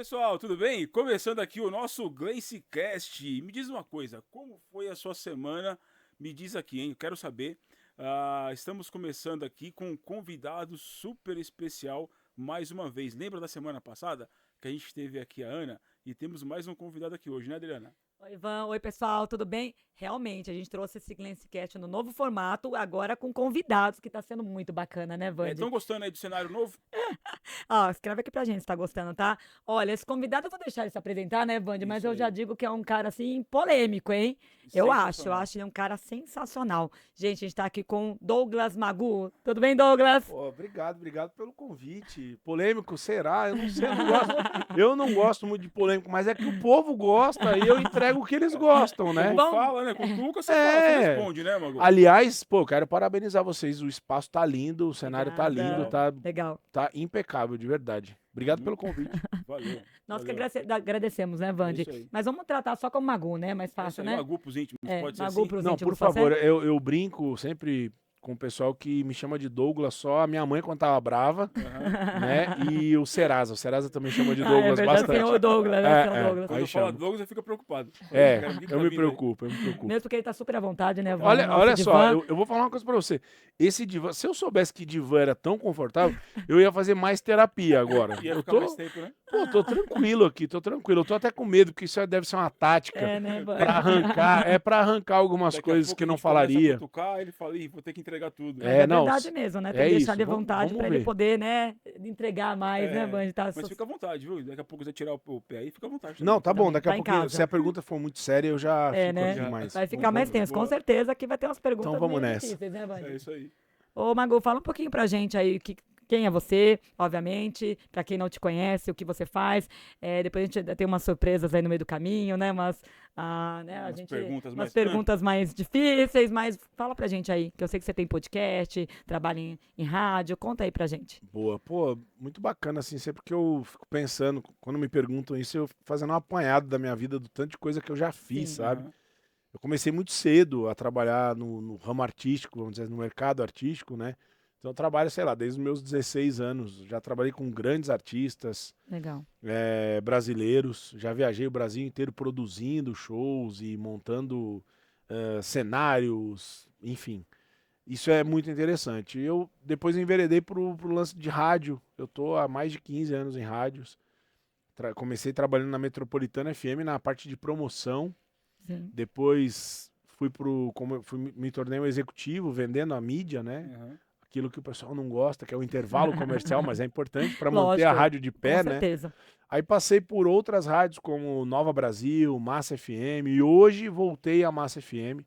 Pessoal, tudo bem? Começando aqui o nosso GlaceCast. Me diz uma coisa, como foi a sua semana? Me diz aqui, hein? Eu quero saber. Estamos começando aqui com um convidado super especial mais uma vez. Lembra da semana passada que a gente teve aqui a Ana? E temos mais um convidado aqui hoje, né, Adriana? Oi, Ivan. Oi, pessoal, tudo bem? Realmente, a gente trouxe esse GlaceCast no novo formato, agora com convidados, que tá sendo muito bacana, né, Vande? Estão gostando aí do cenário novo? Ó, escreve aqui pra gente se tá gostando, tá? Olha, esse convidado eu vou deixar ele se apresentar, né, Vande? Mas Isso eu já aí. digo que é um cara, assim, polêmico, hein? Eu Sensacional. acho ele um cara sensacional. Gente, a gente tá aqui com Douglas Magu. Tudo bem, Douglas? Pô, obrigado pelo convite. Polêmico, será? Eu não sei, eu não gosto muito de polêmico, mas é que o povo gosta e eu entrego o que eles gostam, né? Como Bom, fala, né? Cutuca, você fala, você responde, né, Mago? Aliás, pô, quero parabenizar vocês. O espaço tá lindo, o cenário tá lindo, obrigada. Legal. Legal. tá impecável, de verdade. Obrigado pelo Muito. convite. Valeu. Nós que Valeu. agradecemos, né, É Vande? isso aí. Mas vamos tratar só como Magu, né? Mais É isso fácil, aí. né? Magu pros íntimos, É, pode ser Magu assim? pros Não, por íntimos, pode favor, ser? eu brinco sempre com o pessoal que me chama de Douglas só. A minha mãe, quando tava brava, Aham. né? E o Serasa. O Serasa também chama de Ah, é Douglas verdade, bastante. senhor Douglas, né, senhor Douglas? Quando Aí eu falo chama. Douglas, eu fico preocupado. Fala, É, cara, o que que eu tá me vindo aí? preocupo, eu me preocupo. Mesmo porque ele tá super à vontade, né, Vande? Olha Nosso só, divã. eu vou falar uma coisa pra você. Esse divã, se eu soubesse que divã era tão confortável, eu ia fazer mais terapia agora. Ia Eu ficar mais tô, tempo, né? tô tranquilo aqui, tô tranquilo. Eu tô até com medo, porque isso deve ser uma tática É, né, pra Vande? arrancar algumas Daqui a coisas pouco que a não gente começa a falaria. cutucar, ele fala, ih, vou ter que entregar tudo. Mas é Não, verdade mesmo, né? Tem é que deixar isso. ele à Vamos, vontade vamos pra ele ver. poder, né, entregar mais, né, É, Vande? Tá, mas fica à vontade, viu? Daqui a pouco você tirar o pé aí, fica à vontade Não, também. tá bom. também. Daqui a Tá em pouquinho, se casa. a pergunta for muito séria, eu já É, fico né? aqui Já, mais. Vai ficar mais tenso. Com boa. certeza que vai ter umas Então perguntas vamos meio nessa. difíceis, né, É Vande? isso aí. Ô, Magu, fala um pouquinho pra gente aí quem é você, obviamente, pra quem não te conhece, o que você faz. Depois a gente tem umas surpresas aí no meio do caminho, né? Umas perguntas Umas mais. perguntas mais difíceis, mas fala pra gente aí, que eu sei que você tem podcast, trabalha em rádio, conta aí pra gente. Boa, pô, muito bacana, assim, sempre que eu fico pensando, quando me perguntam isso, eu fazendo um apanhado da minha vida, do tanto de coisa que eu já fiz, Sim. sabe? Aham. Eu comecei muito cedo a trabalhar no ramo artístico, vamos dizer, no mercado artístico, né? Então eu trabalho, sei lá, desde os meus 16 anos, já trabalhei com grandes artistas Legal. brasileiros, já viajei o Brasil inteiro produzindo shows e montando cenários, enfim. Isso é muito interessante. Eu depois enveredei pro lance de rádio. Eu tô há mais de 15 anos em rádios. Comecei trabalhando na Metropolitana FM na parte de promoção. Sim. Depois me tornei um executivo vendendo a mídia, né? Aham. Aquilo que o pessoal não gosta, que é o intervalo comercial, mas é importante para manter a Lógico, rádio de com pé, né? certeza. Aí passei por outras rádios como Nova Brasil, Massa FM e hoje voltei à Massa FM.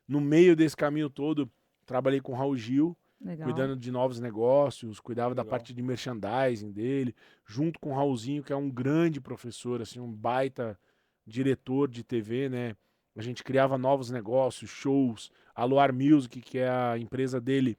No meio desse caminho todo, trabalhei com o Raul Gil, Legal. cuidando de novos negócios, cuidava da Legal. parte de merchandising dele, junto com o Raulzinho, que é um grande professor, assim, um baita diretor de TV, né? A gente criava novos negócios, shows, a Luar Music, que é a empresa dele,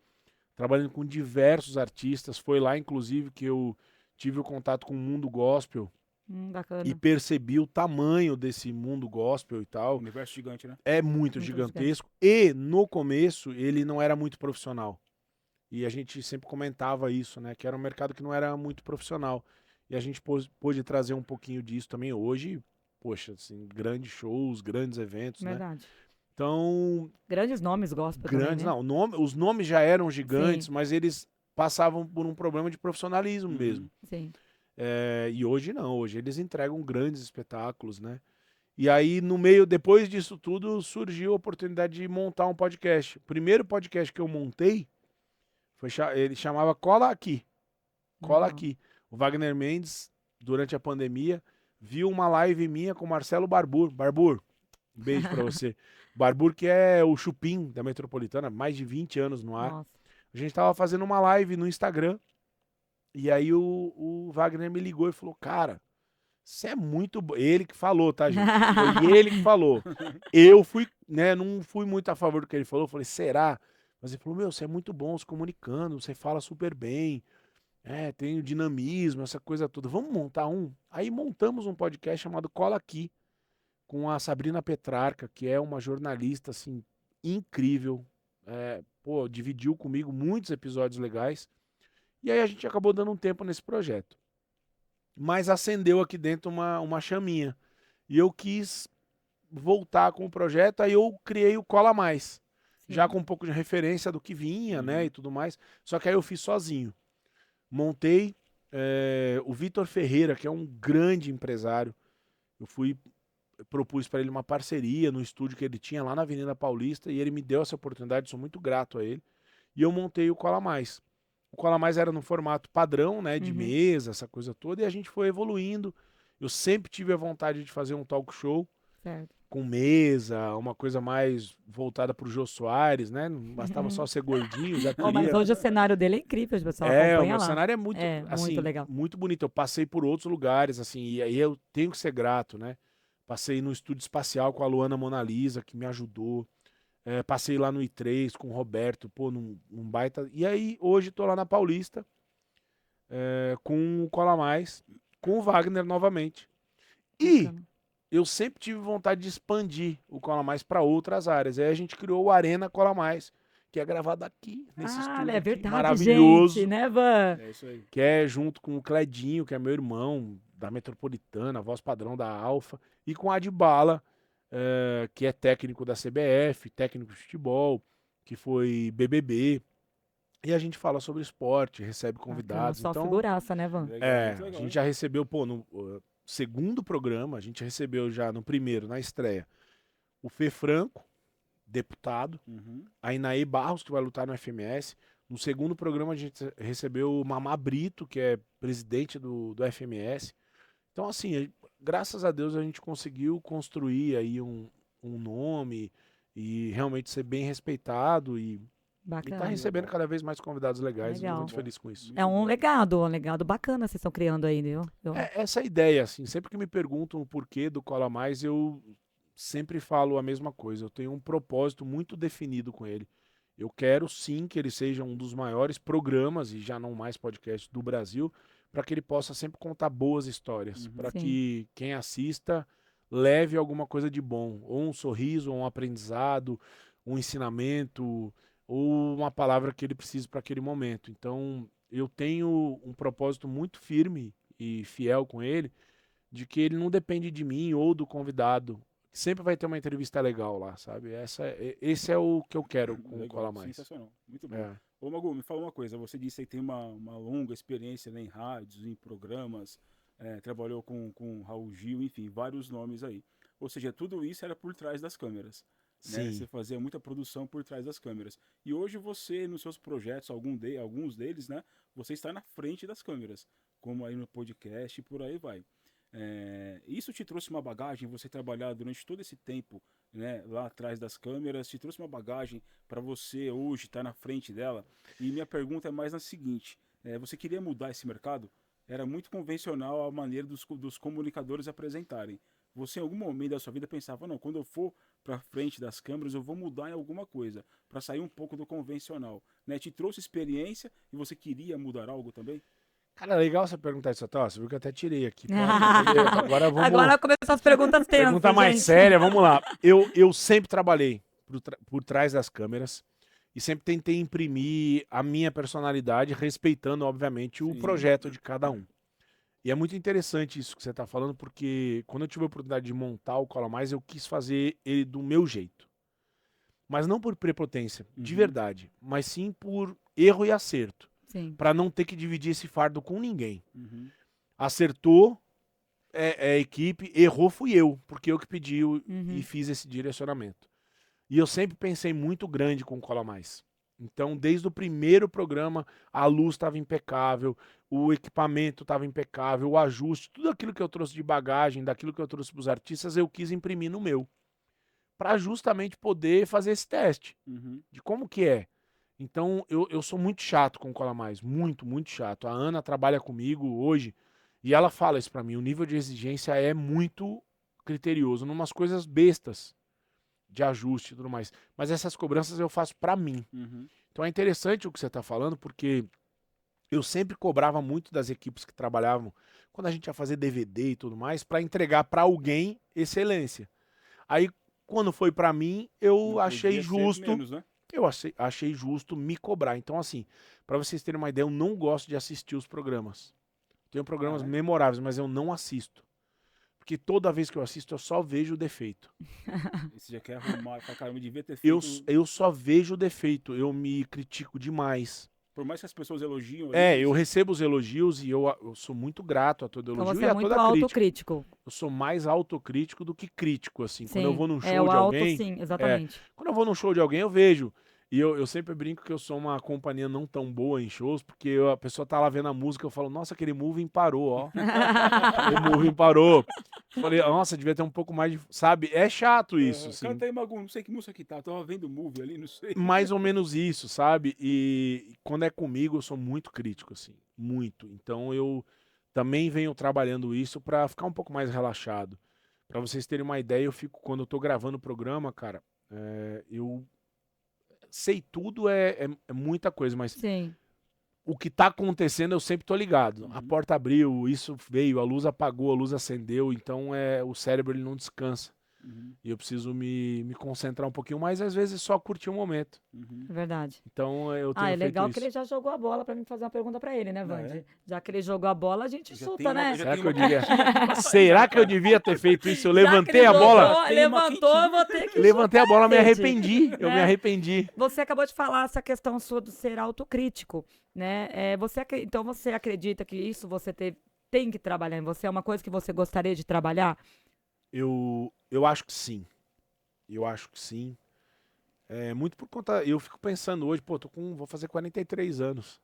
trabalhando com diversos artistas. Foi lá, inclusive, que eu tive o contato com o mundo gospel e Bacana. percebi o tamanho desse mundo gospel e tal. Universo gigante, né? É muito Muito gigante. gigantesco. E no começo ele não era muito profissional. E a gente sempre comentava isso, né? Que era um mercado que não era muito profissional. E a gente pôde trazer um pouquinho disso também hoje. Poxa, assim, grandes shows, grandes eventos, né? Verdade. Então, Grandes nomes gospel também, grandes, né? não, os nomes já eram gigantes, Sim. mas eles passavam por um problema de profissionalismo Uhum. mesmo. Sim. E hoje não, hoje eles entregam grandes espetáculos, né? E aí, no meio, depois disso tudo, surgiu a oportunidade de montar um podcast. O primeiro podcast que eu montei, ele chamava Cola Aqui. Cola Legal. Aqui. O Wagner Mendes, durante a pandemia, viu uma live minha com o Marcelo Barbur. Barbur, um beijo pra você. Barbur, que é o Chupim da Metropolitana, mais de 20 anos no ar. Nossa. A gente tava fazendo uma live no Instagram, e aí o Wagner me ligou e falou, cara, você é muito bom. Ele que falou, tá, gente? Foi ele que falou. Eu fui, né, não fui muito a favor do que ele falou. Falei, será? Mas ele falou, meu, você é muito bom se comunicando, você fala super bem, tem o dinamismo, essa coisa toda. Vamos montar um? Aí montamos um podcast chamado Cola Aqui, com a Sabrina Petrarca, que é uma jornalista, assim, incrível. Pô, dividiu comigo muitos episódios legais. E aí a gente acabou dando um tempo nesse projeto. mas acendeu aqui dentro uma chaminha. E eu quis voltar com o projeto, aí eu criei o Cola Mais. Já com um pouco de referência do que vinha, né, e tudo mais. Só que aí eu fiz sozinho. Montei o Vitor Ferreira, que é um grande empresário. Eu propus para ele uma parceria no estúdio que ele tinha lá na Avenida Paulista e ele me deu essa oportunidade, sou muito grato a ele. E eu montei o Cola Mais. O Cola Mais era no formato padrão, né, de mesa, essa coisa toda, e a gente foi evoluindo. Eu sempre tive a vontade de fazer um talk show. Certo. Com mesa, uma coisa mais voltada pro Jô Soares, né? Não bastava só ser gordinho, já Oh, mas queria. hoje o cenário dele é incrível, pessoal. O Acompanha meu lá. cenário é muito, É, assim, muito legal. muito bonito. Eu passei por outros lugares, assim, e aí eu tenho que ser grato, né? Passei no Estúdio Espacial com a Luana Monalisa, que me ajudou. Passei lá no I3 com o Roberto, pô, num baita. E aí, hoje tô lá na Paulista, com o Cola Mais, com o Wagner novamente. E Bacana. eu sempre tive vontade de expandir o Cola Mais para outras áreas. Aí a gente criou o Arena Cola Mais, que é gravado aqui, nesse estúdio é aqui, verdade, maravilhoso, gente, né, Van? É isso aí. que é junto com o Cledinho, que é meu irmão, da Metropolitana, voz padrão da Alfa, e com a Adbala, que é técnico da CBF, técnico de futebol, que foi BBB. E a gente fala sobre esporte, recebe Bacana, convidados. só Então, figuraça, né, Van? Legal, muito a legal, gente hein? já recebeu, pô, no segundo programa, a gente recebeu já no primeiro, na estreia, o Fê Franco, deputado, Uhum. a Inaê Barros, que vai lutar no FMS. No segundo programa a gente recebeu o Mamá Brito, que é presidente do FMS. Então, assim, graças a Deus a gente conseguiu construir aí um nome e realmente ser bem respeitado e tá Bacana. recebendo cada vez mais convidados legais. Legal. Muito feliz com isso. É um legado bacana que vocês estão criando aí, viu? Essa ideia, assim, sempre que me perguntam o porquê do Cola Mais, eu sempre falo a mesma coisa. Eu tenho um propósito muito definido com ele. Eu quero sim que ele seja um dos maiores programas, e já não mais podcast, do Brasil, para que ele possa sempre contar boas histórias, para Sim. que quem assista leve alguma coisa de bom, ou um sorriso, ou um aprendizado, um ensinamento, ou uma palavra que ele precise para aquele momento. Então, eu tenho um propósito muito firme e fiel com ele, de que ele não depende de mim ou do convidado. Sempre vai ter uma entrevista legal lá, sabe? Esse é o que eu quero com o Cola Mais. Sensacional, muito bom. É. Ô, Magu, me fala uma coisa. Você disse que tem uma longa experiência, né, em rádios, em programas, trabalhou com Raul Gil, enfim, vários nomes aí. Ou seja, tudo isso era por trás das câmeras. Né? Sim. Você fazia muita produção por trás das câmeras. E hoje você, nos seus projetos, alguns deles, né, você está na frente das câmeras, como aí no podcast e por aí vai. Isso te trouxe uma bagagem, você trabalhar durante todo esse tempo, né, lá atrás das câmeras, te trouxe uma bagagem para você hoje estar na frente dela? E minha pergunta é mais na seguinte, você queria mudar esse mercado? Era muito convencional a maneira dos comunicadores apresentarem. Você em algum momento da sua vida pensava, não, quando eu for para frente das câmeras eu vou mudar em alguma coisa, para sair um pouco do convencional, né? Te trouxe experiência e você queria mudar algo também? Cara, legal você perguntar isso, Você viu que eu até tirei aqui. Agora vamos... Agora começam as perguntas tensas, Pergunta mais gente. séria, vamos lá. Eu sempre trabalhei por trás das câmeras e sempre tentei imprimir a minha personalidade, respeitando, obviamente, o Sim. projeto de cada um. E é muito interessante isso que você está falando, porque quando eu tive a oportunidade de montar o Cola Mais, eu quis fazer ele do meu jeito. Mas não por prepotência, de verdade, mas sim por erro e acerto. Sim. Para não ter que dividir esse fardo com ninguém. Uhum. Acertou a equipe, errou fui eu, porque eu que pedi e fiz esse direcionamento. E eu sempre pensei muito grande com o Cola Mais. Então, desde o primeiro programa, a luz estava impecável, o equipamento estava impecável, o ajuste, tudo aquilo que eu trouxe de bagagem, daquilo que eu trouxe para os artistas, eu quis imprimir no meu. Para justamente poder fazer esse teste de como que é. Então, eu sou muito chato com o Cola Mais, muito, muito chato. A Ana trabalha comigo hoje e ela fala isso para mim, o nível de exigência é muito criterioso, numas coisas bestas de ajuste e tudo mais. Mas essas cobranças eu faço para mim. Então é interessante o que você está falando, porque eu sempre cobrava muito das equipes que trabalhavam, quando a gente ia fazer DVD e tudo mais, para entregar para alguém excelência. Aí, quando foi para mim, eu Não achei podia ser justo... menos, né? Eu achei justo me cobrar. Então, assim, para vocês terem uma ideia, eu não gosto de assistir os programas. Tenho programas Ah, é? memoráveis, mas eu não assisto. Porque toda vez que eu assisto, eu só vejo o defeito. Você já quer arrumar, fala, cara, eu devia ter Eu, feito. eu só vejo o defeito, eu me critico demais. Por mais que as pessoas elogiam. Eu recebo os elogios e eu sou muito grato a todo Então elogio você e é a muito toda crítica. autocrítico. Eu sou mais autocrítico do que crítico, assim. Quando eu Sim. vou num É show o de auto, alguém, sim, exatamente. quando eu vou num show de alguém, eu vejo. E eu sempre brinco que eu sou uma companhia não tão boa em shows, porque a pessoa tá lá vendo a música, eu falo, nossa, aquele moving parou, ó. O moving parou. Falei, nossa, devia ter um pouco mais de. Sabe? É chato isso, assim. Canta aí, Magu, não sei que música que tá. Eu tava vendo o movie ali, não sei. Mais ou menos isso, sabe? E quando é comigo, eu sou muito crítico, assim. Muito. Então eu também venho trabalhando isso pra ficar um pouco mais relaxado. Pra vocês terem uma ideia, quando eu tô gravando o programa, cara, eu sei tudo é muita coisa, mas Sim. o que tá acontecendo eu sempre tô ligado. A Uhum. porta abriu, isso veio, a luz apagou, a luz acendeu, então o cérebro ele não descansa. Uhum, E eu preciso me concentrar um pouquinho mais, às vezes só curtir o momento. uhum. É verdade. Então eu tenho É feito legal isso. que ele já jogou a bola pra mim fazer uma pergunta pra ele, né, Ah, Vande? é? Já que ele jogou a bola, a gente Eu já chuta, tenho uma- né? eu já Será tenho que eu uma- devia? Será que eu devia ter feito isso? Eu Já que levantei ele a bola. jogou, Tem uma levantou, quentinha. eu vou ter que Levantei a bola, me gente. arrependi. Eu me Né? arrependi. Você acabou de falar essa questão sua do ser autocrítico, né? Então você acredita que isso você tem que trabalhar em você? É uma coisa que você gostaria de trabalhar? Eu acho que sim. Eu acho que sim. É muito por conta. Eu fico pensando hoje, pô, vou fazer 43 anos.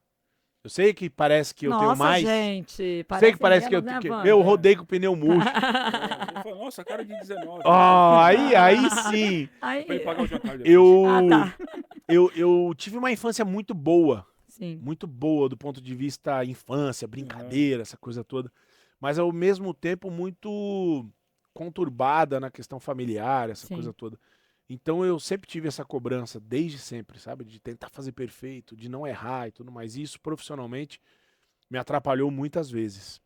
Eu sei que parece que eu tenho Nossa, mais. gente, Sei que parece menos, que né, eu Wanda? rodei com o pneu murcho. Ele falou, nossa, cara de 19. Aí sim. Aí, Pra ele pagar o jantar depois. Eu, tá. eu tive uma infância muito boa. Sim, Muito boa do ponto de vista infância, brincadeira, essa coisa toda. Mas ao mesmo tempo muito conturbada na questão familiar, essa Sim. coisa toda. Então eu sempre tive essa cobrança, desde sempre, sabe? De tentar fazer perfeito, de não errar e tudo mais. E isso profissionalmente me atrapalhou muitas vezes.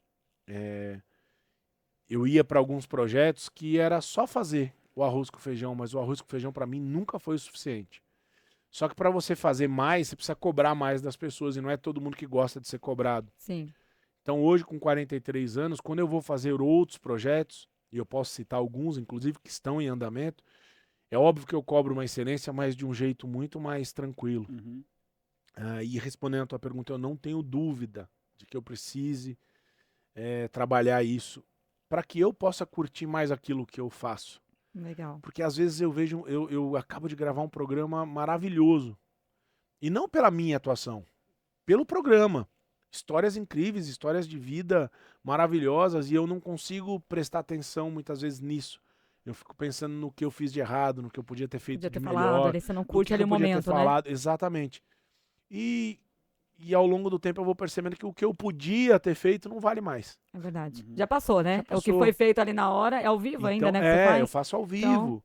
Eu ia para alguns projetos que era só fazer o arroz com feijão, mas o arroz com feijão para mim nunca foi o suficiente. Só que para você fazer mais, você precisa cobrar mais das pessoas e não é todo mundo que gosta de ser cobrado. sim, Então hoje, com 43 anos, quando eu vou fazer outros projetos, e eu posso citar alguns, inclusive, que estão em andamento, é óbvio que eu cobro uma excelência, mas de um jeito muito mais tranquilo. Uhum. E respondendo a tua pergunta, eu não tenho dúvida de que eu precise trabalhar isso para que eu possa curtir mais aquilo que eu faço. legal. Porque às vezes eu acabo de gravar um programa maravilhoso. E não pela minha atuação, pelo programa. Histórias incríveis, histórias de vida maravilhosas, e eu não consigo prestar atenção muitas vezes nisso. Eu fico pensando no que eu fiz de errado, no que eu podia ter feito Podia ter de falado, melhor, ali você não no curte ali eu o podia momento, ter né? falado. Exatamente. E ao longo do tempo eu vou percebendo que o que eu podia ter feito não vale mais. É verdade. Uhum. Já passou, né? Já O que passou. foi feito ali na hora é ao vivo ainda, né? Que você faz? Eu faço ao vivo. Então-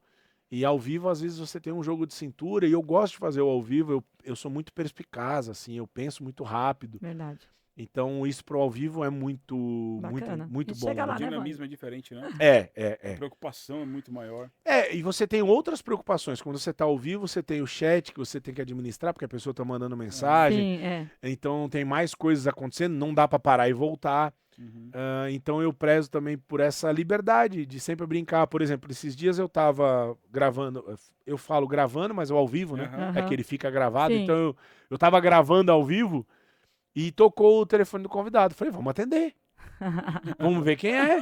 E ao vivo, às vezes, você tem um jogo de cintura, e eu gosto de fazer o ao vivo, eu sou muito perspicaz, assim, eu penso muito rápido. Verdade. Então, isso pro ao vivo é muito Bacana. muito E bom. chega O lá, né, dinamismo é diferente, né? É. A preocupação é muito maior. E você tem outras preocupações. Quando você tá ao vivo, você tem o chat que você tem que administrar, porque a pessoa tá mandando mensagem. Sim, é. Então, tem mais coisas acontecendo, não dá para parar e voltar. Uhum. Então, eu prezo também por essa liberdade de sempre brincar. Por exemplo, esses dias eu tava gravando, eu falo gravando, mas eu ao vivo, né? Aham. É que ele fica gravado. Sim. Então, eu tava gravando ao vivo e tocou o telefone do convidado. Falei, vamos atender. Vamos ver quem é.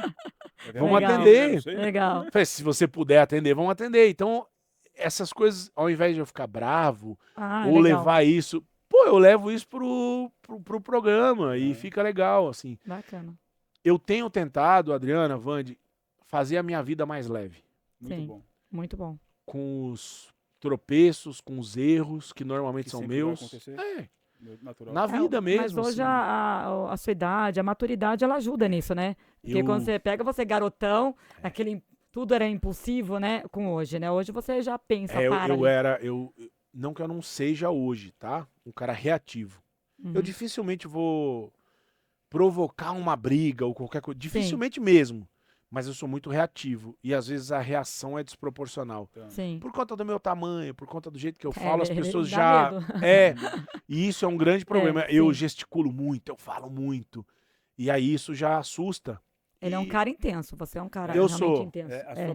Vamos Legal. atender. Não sei. Legal. Falei, se você puder atender, vamos atender. Então, essas coisas, ao invés de eu ficar bravo ou Legal. levar isso, eu levo isso pro programa e fica legal, assim. Bacana. Eu tenho tentado, Adriana, Vande, fazer a minha vida mais leve. Muito Sim. bom. Muito bom. Com os tropeços, com os erros que normalmente Que são sempre vai meus. acontecer. Na Natural. vida mesmo. Mas hoje assim. a sua idade, a maturidade, ela ajuda nisso, né? Porque Eu- quando você pega você garotão, tudo era impulsivo, né? Com hoje, né? Hoje você já pensa, para ali. Não que eu não seja hoje, tá? Um cara reativo. Uhum. Eu dificilmente vou provocar uma briga ou qualquer coisa. Dificilmente mesmo. Mas eu sou muito reativo. E às vezes a reação é desproporcional. Então, Sim. Por conta do meu tamanho, por conta do jeito que eu É, falo, as ele pessoas dá já. medo. E isso é um grande problema. Eu sim. gesticulo muito, eu falo muito. E aí isso já assusta. Ele é um E cara intenso, você é um cara Eu realmente sou. intenso.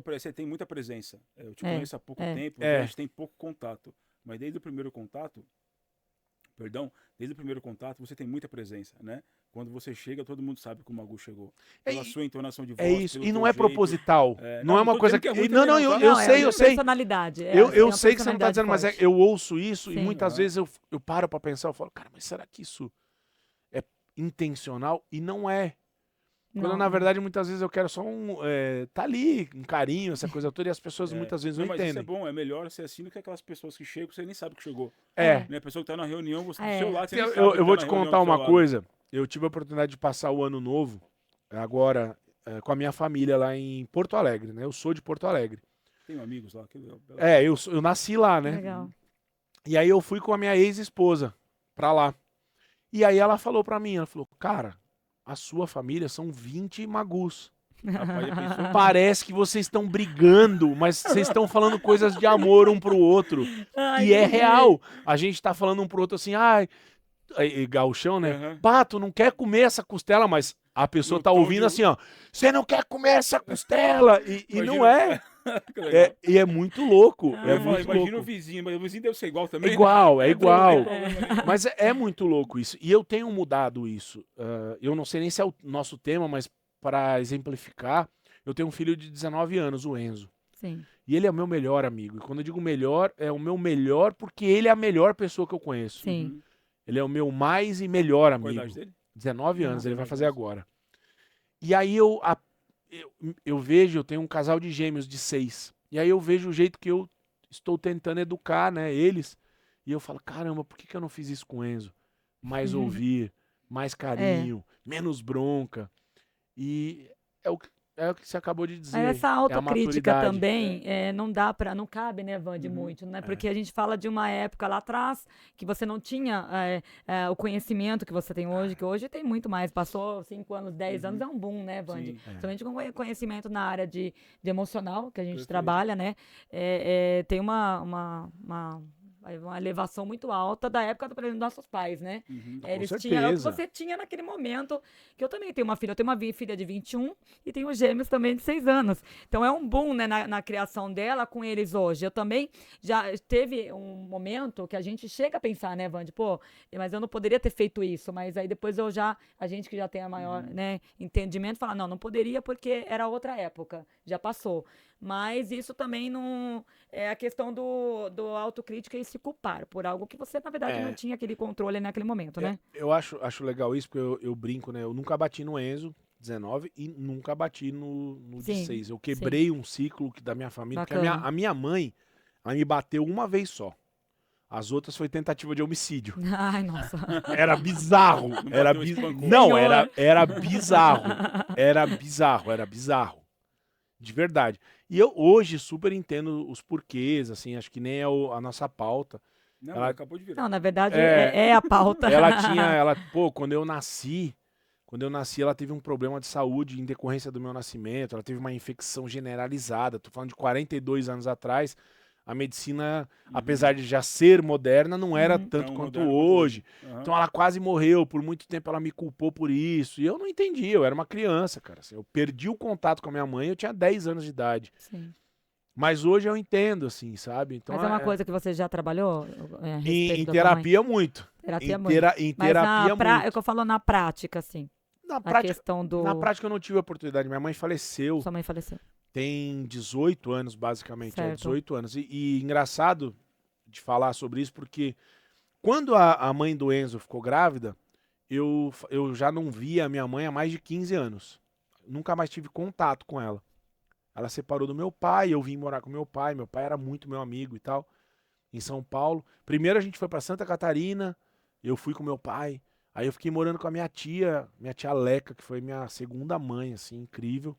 Você tem muita presença. Eu te É, conheço há pouco é. tempo, É. a gente tem pouco contato. Mas desde o primeiro contato, você tem muita presença, né? Quando você chega, todo mundo sabe como o Magu chegou. Pela sua entonação de voz, É isso. pelo E não teu é jeito. proposital. Não é Não uma tô coisa dizendo que é ruim Não, também não, não, tá? eu Não, sei, é eu sei. personalidade. Eu tem uma sei que você não tá personalidade dizendo, mas forte. eu ouço isso e Sim. muitas Aham. vezes eu paro pra pensar, eu falo, cara, mas será que isso é intencional? E não é. Quando Não, na não. verdade muitas vezes eu quero só tá ali, um carinho, essa coisa toda, e as pessoas muitas vezes não Mas isso é entendem. bom, é melhor ser assim do que aquelas pessoas que chegam, você nem sabe que chegou. É. Né? A pessoa que tá na reunião, você do É. seu lado, você nem Eu, sabe eu que tá vou na te reunião contar do seu uma lado. coisa. Eu tive a oportunidade de passar o ano novo agora com a minha família lá em Porto Alegre, né? Eu sou de Porto Alegre. Tenho amigos lá. Eu nasci lá, né? Legal. E aí eu fui com a minha ex-esposa pra lá. E aí ela falou pra mim, ela falou, cara, a sua família são 20 magus. Rapaz, já pensou? Parece que vocês estão brigando, mas vocês estão falando coisas de amor um pro outro. Ai, E é entendi. real. A gente tá falando um pro outro assim, ai, gauchão, né? Aham. Pato, não quer comer essa costela, mas a pessoa No tá tom ouvindo de- assim, ó, você não quer comer essa costela? E não é. Que legal. E é muito louco. Ah, É Eu falo, muito imagina o igual. vizinho, mas o vizinho deve ser igual também. É né? igual, é Não igual. tem problema nenhum. Mas é muito louco isso. E eu tenho mudado isso. Eu não sei nem se é o nosso tema, mas para exemplificar, eu tenho um filho de 19 anos, o Enzo. Sim. E ele é o meu melhor amigo. E quando eu digo melhor, é o meu melhor porque ele é a melhor pessoa que eu conheço. Sim. Uhum. Ele é o meu mais e melhor Qual a idade amigo. dele? 19 anos, ele vai 19 fazer anos. agora. E aí eu vejo, eu tenho um casal de gêmeos de 6. E aí eu vejo o jeito que eu estou tentando educar, né, eles. E eu falo, caramba, por que eu não fiz isso com o Enzo? Mais ouvir, mais carinho, menos bronca. E é o que você acabou de dizer. Mas essa é a autocrítica maturidade. também não dá para, não cabe, né, Vande, muito, né? Porque a gente fala de uma época lá atrás que você não tinha o conhecimento que você tem hoje, que hoje tem muito mais. Passou 5 anos, 10 anos, é um boom, né, Vande? Sim. Principalmente com conhecimento na área de emocional, que a gente Perfeito. trabalha, né? Tem uma elevação muito alta da época, por exemplo, dos nossos pais, né? Uhum. Eles Com tinham o que certeza. você tinha naquele momento, que eu também tenho uma filha, eu tenho uma filha de 21 e tenho gêmeos também de 6 anos. Então é um boom, né, na criação dela com eles hoje. Eu também já teve um momento que a gente chega a pensar, né, Vande, pô, mas eu não poderia ter feito isso, mas aí depois a gente que já tem a maior, né, entendimento, fala, não poderia porque era outra época, já passou. Mas isso também não é a questão do autocrítica e se culpar por algo que você, na verdade, não tinha aquele controle naquele momento, né? Eu acho legal isso, porque eu brinco, né? Eu nunca bati no Enzo, 19, e nunca bati no de Sim, 6. Eu quebrei um ciclo da minha família, porque Bacana. a minha mãe, ela me bateu uma vez só. As outras foi tentativa de homicídio. Ai, nossa. Era bizarro. Era bateu, espancou. Não, Senhor. era bizarro. Era bizarro. De verdade. E eu hoje super entendo os porquês, assim, acho que nem é a nossa pauta. Não, Ela- acabou de virar. Não, na verdade, É. é a pauta. Quando eu nasci, ela teve um problema de saúde em decorrência do meu nascimento, ela teve uma infecção generalizada. Tô falando de 42 anos atrás. A medicina, apesar de já ser moderna, não era tanto Tão quanto moderno hoje. Aham. Então ela quase morreu, por muito tempo ela me culpou por isso. E eu não entendi, eu era uma criança, cara. Assim, eu perdi o contato com a minha mãe, eu tinha 10 anos de idade. Sim. Mas hoje eu entendo, assim, sabe? Então, Mas é uma coisa que você já trabalhou a respeito em da tua mãe? terapia, muito. Terapia Em muito. Mas terapia, muito. é o que eu falo na prática, assim. Na A prática, questão do... na prática eu não tive a oportunidade. Minha mãe faleceu, Sua mãe faleceu. tem 18 anos, basicamente. Certo. 18 anos. E engraçado de falar sobre isso, porque quando a mãe do Enzo ficou grávida, eu já não via a minha mãe há mais de 15 anos. Nunca mais tive contato com ela. Ela separou do meu pai, eu vim morar com meu pai era muito meu amigo e tal, em São Paulo. Primeiro a gente foi para Santa Catarina, eu fui com meu pai, aí eu fiquei morando com a minha tia Leca, que foi minha segunda mãe, assim, incrível.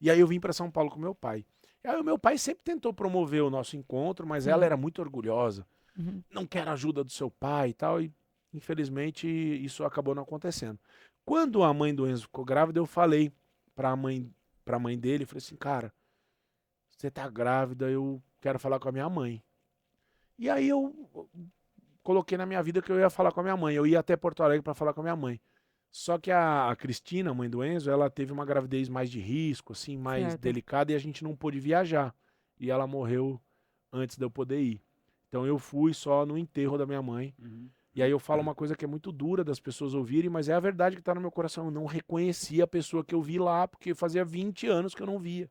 E aí eu vim para São Paulo com meu pai. E aí o meu pai sempre tentou promover o nosso encontro, mas ela era muito orgulhosa. Uhum. Não quero ajuda do seu pai e tal, e infelizmente isso acabou não acontecendo. Quando a mãe do Enzo ficou grávida, eu falei pra mãe dele, falei assim, cara, você tá grávida, eu quero falar com a minha mãe. E aí eu coloquei na minha vida que eu ia falar com a minha mãe, eu ia até Porto Alegre pra falar com a minha mãe. Só que a Cristina, mãe do Enzo, ela teve uma gravidez mais de risco, assim, mais Certo. delicada, e a gente não pôde viajar. E ela morreu antes de eu poder ir. Então eu fui só no enterro da minha mãe. Uhum. E aí eu falo uma coisa que é muito dura das pessoas ouvirem, mas é a verdade que tá no meu coração. Eu não reconheci a pessoa que eu vi lá, porque fazia 20 anos que eu não via.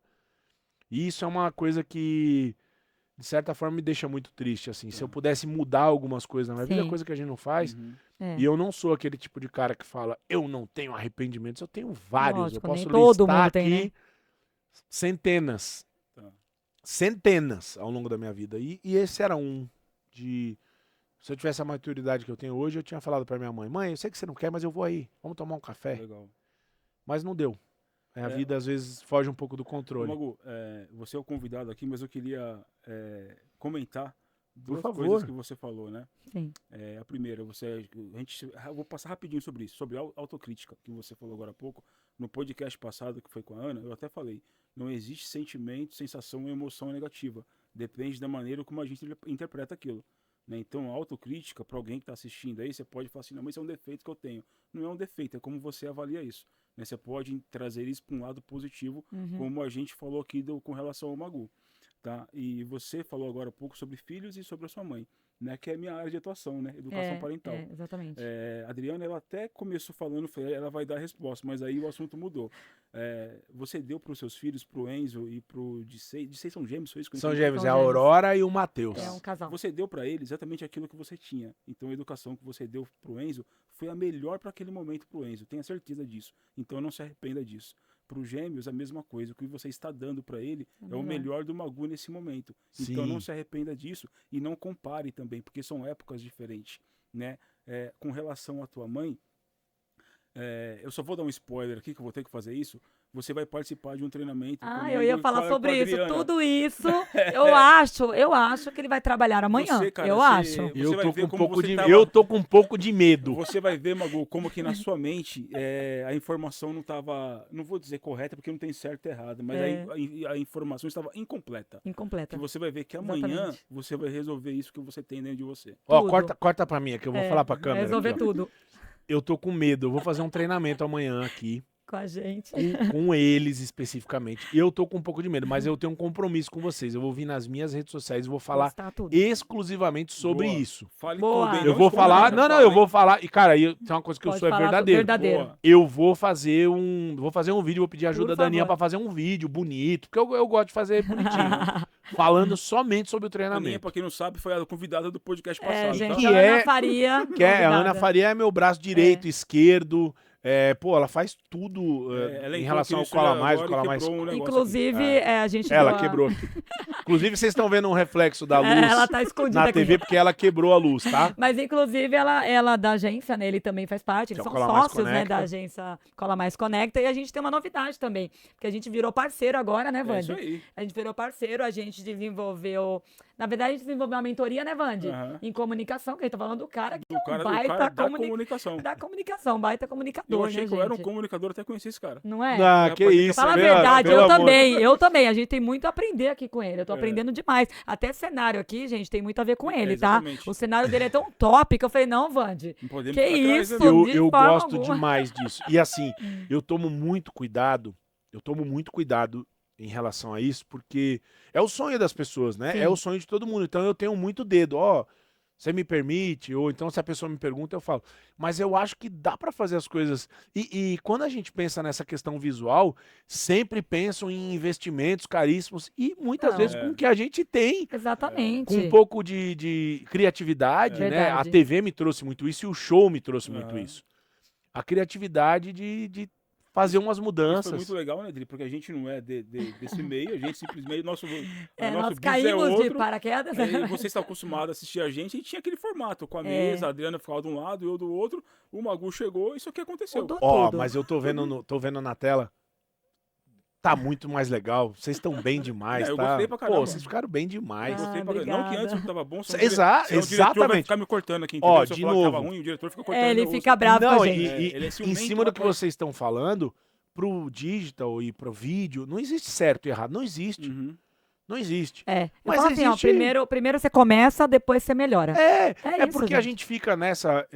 E isso é uma coisa que, de certa forma, me deixa muito triste, assim. Se eu pudesse mudar algumas coisas na minha vida, Sim. coisa que a gente não faz. Uhum. É. E eu não sou aquele tipo de cara que fala, eu não tenho arrependimentos. Eu tenho vários. Lógico, eu posso nem todo listar mundo aqui tem, né? centenas. Tá. Centenas ao longo da minha vida. E esse era um de... Se eu tivesse a maturidade que eu tenho hoje, eu tinha falado pra minha mãe, mãe, eu sei que você não quer, mas eu vou aí. Vamos tomar um café. Legal. Mas não deu. A vida, às vezes, foge um pouco do Ô, controle. Magu, você é o convidado aqui, mas eu queria comentar duas favor. coisas que você falou, né? Sim. A primeira, eu vou passar rapidinho sobre isso, sobre autocrítica, que você falou agora há pouco. No podcast passado, que foi com a Ana, eu até falei, não existe sentimento, sensação ou emoção negativa. Depende da maneira como a gente interpreta aquilo. Né? Então, a autocrítica, para alguém que está assistindo aí, você pode falar assim, não, mas isso é um defeito que eu tenho. Não é um defeito, é como você avalia isso. Né? Você pode trazer isso para um lado positivo, como a gente falou aqui com relação ao Magu. Tá? E você falou agora um pouco sobre filhos e sobre a sua mãe, né? Que é a minha área de atuação, né? Educação parental. Exatamente. A Adriana, ela até começou falando, ela vai dar a resposta, mas aí o assunto mudou. Você deu para os seus filhos, para o Enzo e para o de seis são gêmeos, foi isso que eu São entendi? gêmeos, São é a gêmeos. Aurora e o Matheus. É um casal. Você deu para eles exatamente aquilo que você tinha. Então a educação que você deu para o Enzo foi a melhor para aquele momento para o Enzo. Tenha certeza disso. Então não se arrependa disso. Para os gêmeos, a mesma coisa. O que você está dando para ele é o melhor do Magu nesse momento. Então Sim. não se arrependa disso e não compare também, porque são épocas diferentes. Né? Com relação à tua mãe, eu só vou dar um spoiler aqui, que eu vou ter que fazer isso. Você vai participar de um treinamento. Eu ia falar sobre isso. Adriana. Tudo isso, eu acho que ele vai trabalhar amanhã. Você, cara, eu você- acho. Você Eu vai tô ver com um como pouco você de, tava- eu tô com um pouco de medo. Você vai ver, Magu, como que na sua mente a informação não estava, não vou dizer correta, porque não tem certo e errado, mas a informação estava incompleta. Incompleta. Que você vai ver que amanhã Exatamente. você vai resolver isso que você tem dentro de você. Ó, Tudo. corta pra mim aqui, eu vou falar pra câmera. Resolver aqui, ó. tudo Eu tô com medo, eu vou fazer um treinamento amanhã aqui, com a gente. com eles especificamente. Eu tô com um pouco de medo, mas eu tenho um compromisso com vocês. Eu vou vir nas minhas redes sociais e vou falar Postar tudo. exclusivamente sobre Boa. isso. Fale Boa. tudo, hein? Eu Não vou esconda falar, nada, não, fala, eu hein? vou falar, e cara, tem uma coisa que eu Pode sou, é falar do verdadeiro. Boa. Eu vou fazer um vídeo, vou pedir ajuda Por da Aninha favor. pra fazer um vídeo bonito, porque eu gosto de fazer bonitinho, falando somente sobre o A Aninha, treinamento. pra quem não sabe, foi a convidada do podcast É, passado, gente, tá? Que a Ana é- Faria. Que é, a Ana convidada. Faria é meu braço direito, esquerdo. Pô, ela faz tudo Ela em entrou relação ao aqui no Cola estúdio Mais, o agora e Cola Mais. quebrou um negócio Inclusive, a gente Ela deu a- quebrou aqui. Inclusive, vocês estão vendo um reflexo da luz ela tá escondida na aqui. TV, porque ela quebrou a luz, tá? Mas, inclusive, ela da agência, né? Ele também faz parte. Eles Que é o são Cola Mais sócios, né? Conecta. Da agência Cola Mais Conecta. E a gente tem uma novidade também. Porque a gente virou parceiro agora, né, aqui. É isso Vande? aí. A gente virou parceiro, a gente desenvolveu... Na verdade, a gente desenvolveu uma mentoria, né, Vande? Aham. Em comunicação, que a gente tá falando do cara que Do é um cara baita da comuni- comunicação. da comunicação, baita Eu comunicador, achei né, que eu era um gente? comunicador até conhecer esse cara. Não é? Ah, que isso. Fala a pelo- verdade, pelo eu amor. também, eu também. A gente tem muito a aprender aqui com ele. Eu tô É. aprendendo demais. Até cenário aqui, gente, tem muito a ver com ele, tá? exatamente. O cenário dele é tão top que eu falei, não, Vande. Não podemos Que ficar atrás, né, isso? meu? de Eu forma gosto alguma. demais disso. E assim, eu tomo muito cuidado em relação a isso, porque é o sonho das pessoas, né? Sim. É o sonho de todo mundo. Então eu tenho muito dedo, ó, você me permite? Ou então se a pessoa me pergunta, eu falo. Mas eu acho que dá pra fazer as coisas. E quando a gente pensa nessa questão visual, sempre pensam em investimentos caríssimos e muitas Não. vezes com o que a gente tem. Exatamente. Com um pouco de criatividade, né? A Verdade. TV me trouxe muito isso e o show me trouxe muito Aham. isso. A criatividade de fazer umas Isso mudanças. foi muito legal, né, Dri? Porque a gente não é desse meio, a gente simplesmente, nosso Nós bis é caímos de outro. paraquedas. Aí você está acostumado a assistir a gente e tinha aquele formato, com a mesa, a Adriana ficava de um lado, eu do outro, o Magu chegou, isso aqui aconteceu. Mudou Ó, tudo. mas eu tô vendo na tela. Tá muito mais legal. Vocês estão bem demais, Eu tá? gostei pra caramba. Pô, vocês ficaram bem demais. Ah, Gostei pra caramba. Não que obrigada. antes não tava bom, senão Exato, senão o diretor vai exatamente. ficar me cortando aqui, entendeu? Ó, Se eu de falar que tava novo. ruim, o diretor fica cortando. Ele eu- fica bravo com Não, a gente. ele é em ciumento, cima do que rapaz. vocês estão falando, pro digital e pro vídeo, não existe certo e errado. Não existe. Uhum. Não existe. Eu Mas falo assim, ó, existe- primeiro você começa, depois você melhora. É É isso, porque a gente. gente fica nessa.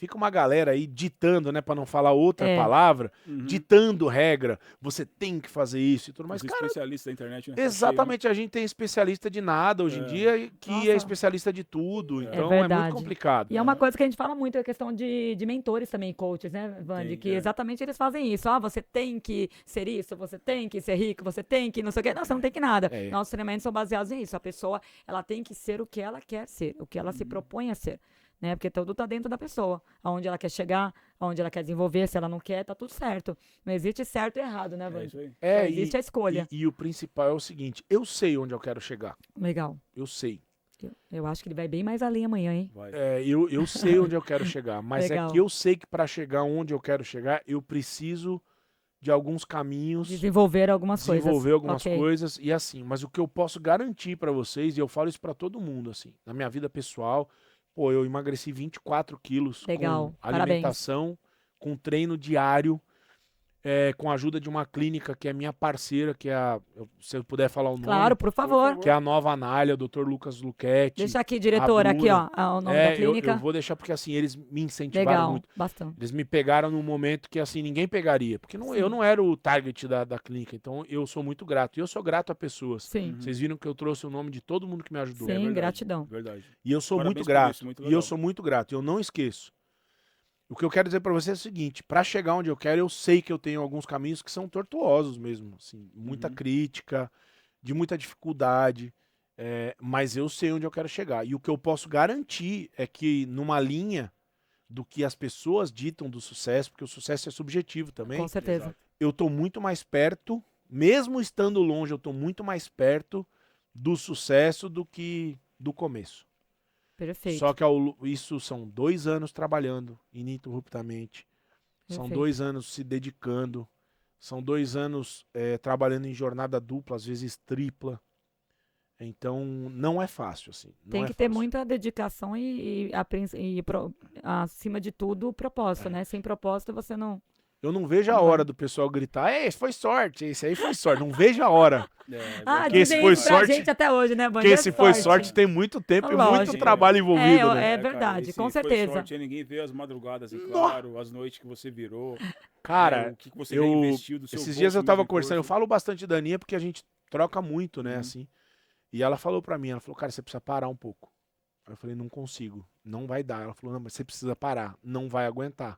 fica uma galera aí ditando, né, pra não falar outra É. palavra, Uhum. ditando regra, você tem que fazer isso e tudo mais. Os Cara, especialistas da internet, né? Tá exatamente, a gente tem especialista de nada hoje em É. dia que Nossa. é especialista de tudo, então é verdade. muito complicado. E é uma coisa que a gente fala muito, é a questão de mentores também, coaches, né, Vande? Tem, Que é. exatamente eles fazem isso. Ah, você tem que ser isso, você tem que ser rico, você tem que não sei o quê. Não, você não tem que nada. É. Nossos treinamentos são baseados nisso. A pessoa, ela tem que ser o que ela quer ser, o que ela Uhum. se propõe a ser. Né? Porque tudo tá dentro da pessoa. Aonde ela quer chegar, aonde ela quer desenvolver, se ela não quer, tá tudo certo. Não existe certo e errado, né, É Vande? isso aí. Só existe a escolha. E o principal é o seguinte, eu sei onde eu quero chegar, Legal. eu sei. Eu acho que ele vai bem mais além amanhã, hein? Vai. Eu sei onde eu quero chegar, mas Legal. é que eu sei que para chegar onde eu quero chegar, eu preciso de alguns caminhos, Desenvolver algumas desenvolver coisas. algumas Ok. coisas e assim, mas o que eu posso garantir para vocês, e eu falo isso para todo mundo, assim, na minha vida pessoal, pô, eu emagreci 24 quilos Legal, com parabéns. alimentação, com treino diário, com a ajuda de uma clínica que é minha parceira, que é se eu puder falar o nome, Claro, por favor. que é a Nova Anália, o Dr. Lucas Luchetti. Deixa aqui, diretora, aqui, ó, Bruna. o nome da Eu clínica. vou deixar porque assim, eles me incentivaram Legal, muito. bastante. Eles me pegaram num momento que assim, ninguém pegaria. Porque Sim. eu não era o target da clínica. Então eu sou muito grato. E eu sou grato a pessoas. Sim, Vocês viram que eu trouxe o nome de todo mundo que me ajudou. sim, verdade. gratidão. Verdade. E eu sou Parabéns muito por grato. isso, muito E eu legal. sou muito grato. Eu não esqueço. O que eu quero dizer pra você é o seguinte: pra chegar onde eu quero, eu sei que eu tenho alguns caminhos que são tortuosos mesmo. Assim, muita Uhum. crítica, de muita dificuldade. Mas eu sei onde eu quero chegar. E o que eu posso garantir é que numa linha do que as pessoas ditam do sucesso, porque o sucesso é subjetivo também, Com certeza. Exato. eu tô muito mais perto, mesmo estando longe, eu tô muito mais perto do sucesso do que do começo. Perfeito. Só que isso são 2 anos trabalhando ininterruptamente, são Perfeito. 2 anos se dedicando, são 2 anos trabalhando em jornada dupla, às vezes tripla. Então não é fácil, assim. Não Tem é que ter fácil. muita dedicação acima de tudo, o propósito, né? Sem propósito, você não... Eu não vejo a Não hora vai. do pessoal gritar, esse foi sorte, esse aí foi sorte. Não vejo a hora. Ah, Porque esse dizem foi isso pra sorte- gente até hoje, né, Band? Porque se foi sorte, tem muito tempo e muito Lógico. trabalho envolvido, É, né? é verdade, com certeza. Sorte, aí ninguém vê as madrugadas, Nó. claro, as noites que você virou. Cara, o que você já investiu do seu esses dias eu bolso, tava mesmo conversando, eu esforço. falo bastante da Aninha porque a gente troca muito, né, Uhum. assim. E ela falou pra mim, ela falou, cara, você precisa parar um pouco. Aí eu falei, não consigo, não vai dar. Ela falou, não, mas você precisa parar, não vai aguentar.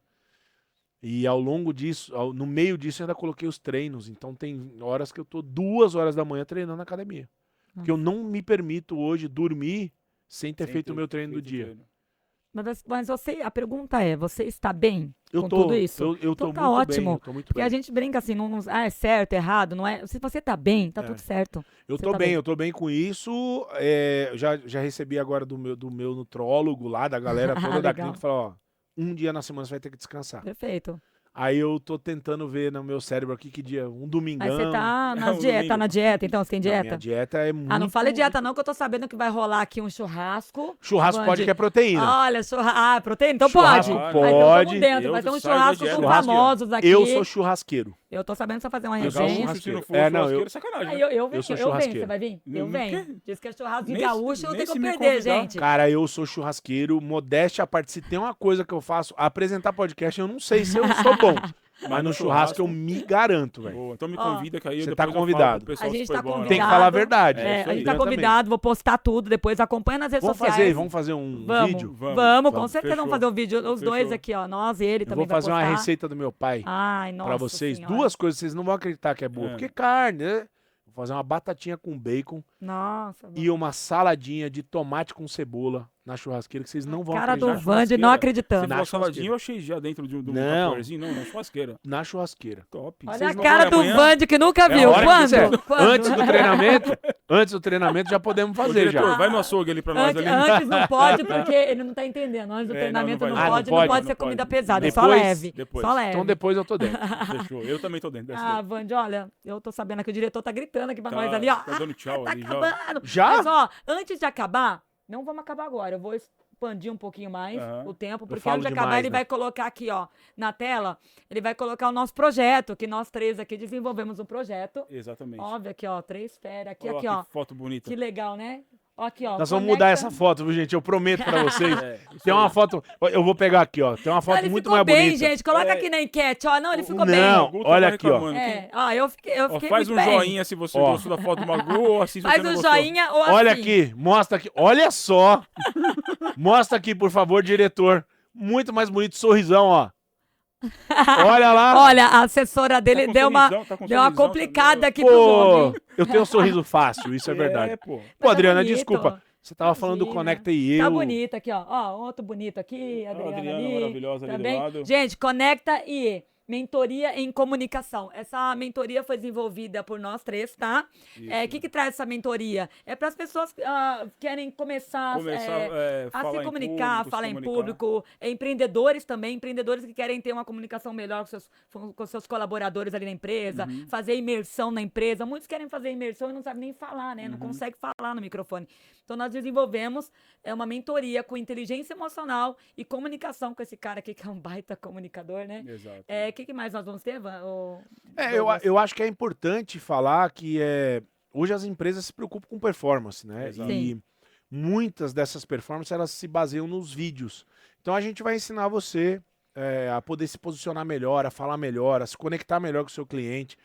E ao longo disso, no meio disso eu ainda coloquei os treinos, então tem horas que eu tô 2 horas da manhã treinando na academia. Porque eu não me permito hoje dormir sem ter Sem feito ter o meu treino do feito dia. treino. Mas você, a pergunta é, você está bem Eu com tô, tudo isso? eu tô Então tá muito ótimo, bem, eu tô muito Porque bem. a gente brinca assim, é certo, errado, não é? Se você tá bem, tá É. tudo certo. Eu Você tô tá bem, bem. eu tô bem com isso. Já recebi agora do meu nutrólogo lá, da galera toda da Legal. clínica, falou, ó, um dia na semana você vai ter que descansar. Perfeito. Aí eu tô tentando ver no meu cérebro aqui que dia, um domingão. Aí você tá É, um domingo. na dieta, então você tem Não, minha dieta? dieta é muito... Ah, não fale dieta não, que eu tô sabendo que vai rolar aqui um churrasco. Churrasco Band. pode que é proteína. Olha, proteína, então Churrasco pode. pode. Ah, então tamo dentro, Eu vai ter um saio da churrasco dieta. com famosos aqui. Eu sou churrasqueiro. Eu tô sabendo que você vai fazer uma Eu sou resenha. Gaúcho, se não churrasqueiro. for Não, churrasqueiro, é sacanagem. Aí né? eu venho, sou eu venho, churrasqueiro. você vai vir? Eu Não venho. quer? Diz que é churrasco de Nem gaúcho, se- não nem tem se como me perder, convidar. gente. Cara, eu sou churrasqueiro, modéstia à parte. Se tem uma coisa que eu faço, apresentar podcast, eu não sei se eu sou bom. Mas no churrasco eu me garanto, velho. Boa, então me Ó, convida que aí você depois tá eu falo convidado. pro pessoal A gente se foi tá bom ou não. Tem que convidado. falar a verdade. É, A isso aí. gente tá Eu também. convidado, vou postar tudo, depois acompanha nas redes Vamos sociais. fazer um Vamos, vídeo? Vamos, com Vamos, certeza fechou. vamos fazer um vídeo. Os Fechou. dois aqui, ó. Nós e ele Eu também vou fazer vai uma postar. receita do meu pai Ai, nossa pra vocês. Senhora. 2 coisas, vocês não vão acreditar que é boa. É. Porque carne, né? Vou fazer uma batatinha com bacon Nossa. e uma saladinha de tomate com cebola na churrasqueira que vocês não vão Cara do acreditar. Vande não churrasqueira. acreditando. Você Na falou churrasqueira. saladinha, eu achei já dentro de um Não. tapuerzinho. Não, na churrasqueira. Na churrasqueira. Top. Olha Vocês a não cara vão do amanhã? Vande que nunca É a viu. hora que quiser. Quando? Antes do treinamento já podemos Ô, fazer diretor, já. vai no açougue ali pra nós ali. Antes não pode, porque ele não tá entendendo. Antes do É, treinamento não não, vai. pode, não não pode, pode não ser pode. comida pesada, é só Depois- leve. depois. Só leve. Então depois eu tô dentro. Fechou. Eu também tô dentro dessa Ah, daí. Vande, olha, eu tô sabendo que o diretor tá gritando aqui pra Tá- nós ali, ó. tá dando tchau tá ali já. acabando. Já? Mas, ó, antes de acabar, não vamos acabar agora. Eu vou expandir um pouquinho mais Aham. o tempo, porque falo antes de acabar demais, ele né? vai colocar aqui, ó, na tela, ele vai colocar o nosso projeto, que nós 3 aqui desenvolvemos um projeto. Exatamente. Óbvio aqui, ó, 3 férias, aqui, Olha lá aqui, que ó. foto bonita. Que legal, né? Aqui, ó. Nós vamos mudar essa foto, viu, gente? Eu prometo pra vocês. Isso Tem aí. uma foto... Eu vou pegar aqui, ó. Tem uma foto Ele muito ficou mais bem, bonita. gente. Coloca aqui na enquete, ó. Não, ele ficou bem. Não, O Guto olha tá aqui, ó. reclamando. É, ó, eu fiquei Ó, faz muito um bem. joinha se você Ó. gostou da foto do Magu ou assim se Faz você não um gostou. joinha ou assim. Olha aqui, mostra aqui. Olha só. Mostra aqui, por favor, diretor. Muito mais bonito, sorrisão, ó. Olha lá. Olha, a assessora dele com deu uma sorrisão, tá com deu uma sorrisão complicada também, ó. aqui pro Pô, homem. eu tenho um sorriso fácil, isso é verdade. Pô. Pô, Tá Adriana, bonito. desculpa. Você tava falando do Imagina. Conecta e eu. Tá bonito aqui, ó. Ó, outro bonito aqui, A Adriana, Adriana ali. maravilhosa ali do Também. lado. Gente, Conecta e Mentoria em Comunicação. Essa mentoria foi desenvolvida por nós três, tá? O que traz essa mentoria? É para as pessoas que querem começar a falar se em comunicar, público, falar se em comunicar. público, empreendedores também, empreendedores que querem ter uma comunicação melhor com seus colaboradores ali na empresa, Uhum. fazer imersão na empresa. Muitos querem fazer imersão e não sabem nem falar, né? Não Uhum. consegue falar no microfone. Então, nós desenvolvemos uma mentoria com inteligência emocional e comunicação com esse cara aqui, que é um baita comunicador, né? Exato. O que mais nós vamos ter, Van? Eu acho que é importante falar que hoje as empresas se preocupam com performance, né? Exato. E muitas dessas performances elas se baseiam nos vídeos. Então a gente vai ensinar você a poder se posicionar melhor, a falar melhor, a se conectar melhor com o seu cliente.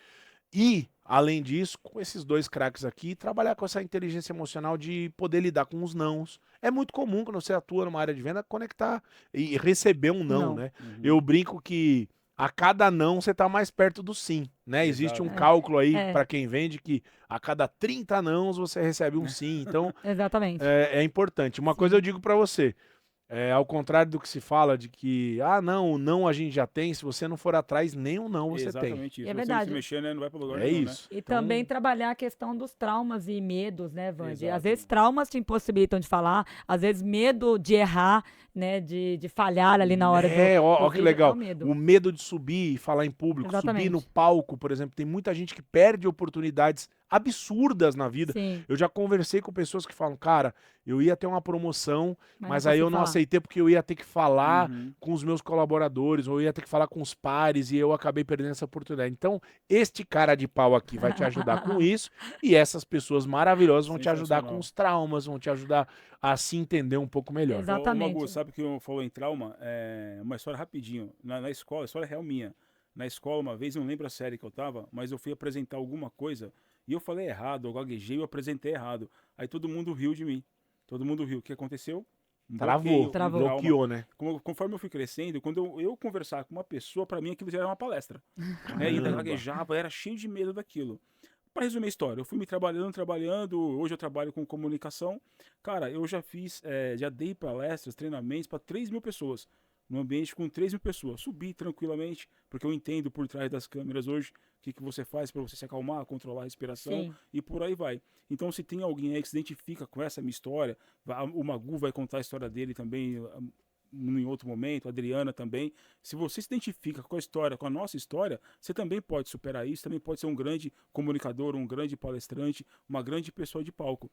E, além disso, com esses dois craques aqui, trabalhar com essa inteligência emocional de poder lidar com os nãos. É muito comum quando você atua numa área de venda conectar e receber um não, Não. né? Uhum. Eu brinco que a cada não você tá mais perto do sim, né? Existe um Exato. cálculo aí É. para quem vende que a cada 30 nãos você recebe um sim. Então Exatamente. é importante. Uma coisa eu digo para você, ao contrário do que se fala de que, não, o não a gente já tem, se você não for atrás, nem o não você tem. Exatamente isso. É Se você não verdade. se mexer, né, não vai pra lugar É nenhum, isso. E Então, também trabalhar a questão dos traumas e medos, né, Vande? Exato. Às vezes traumas te impossibilitam de falar, às vezes medo de errar, né, de falhar ali na hora do ó que vídeo, legal. é o medo. O medo de subir e falar em público, Exatamente. subir no palco, por exemplo. Tem muita gente que perde oportunidades absurdas na vida. Sim, Eu já conversei com pessoas que falam, cara, eu ia ter uma promoção, mas não aí eu consigo não falar. aceitei porque eu ia ter que falar Uhum. com os meus colaboradores, ou eu ia ter que falar com os pares, e eu acabei perdendo essa oportunidade. Então, este cara de pau aqui vai te ajudar com isso, e essas pessoas maravilhosas vão te ajudar com Sensacional. os traumas, vão te ajudar a se entender um pouco melhor. Exato. Exatamente. Magu, sabe que eu falou em trauma? Uma história rapidinho. Na escola, a história é real minha. Na escola, uma vez, eu não lembro a série que eu tava, mas eu fui apresentar alguma coisa e eu falei errado, eu gaguejei, eu apresentei errado. Aí todo mundo riu de mim. Todo mundo riu. O que aconteceu? Um bloqueio, Travou. um trauma. Bloqueou, né? Conforme eu fui crescendo, quando eu conversar com uma pessoa, pra mim aquilo já era uma palestra. Né? E ainda Caramba. gaguejava, era cheio de medo daquilo. Para resumir a história, eu fui me trabalhando, hoje eu trabalho com comunicação. Cara, eu já já dei palestras, treinamentos para 3.000 pessoas, num ambiente com 3.000 pessoas. Subi tranquilamente, porque eu entendo por trás das câmeras hoje o que você faz para você se acalmar, controlar a respiração Sim. e por aí vai. Então, se tem alguém aí que se identifica com essa minha história, o Magu vai contar a história dele também em outro momento, a Adriana também. Se você se identifica com a história, com a nossa história, você também pode superar isso, também pode ser um grande comunicador, um grande palestrante, uma grande pessoa de palco.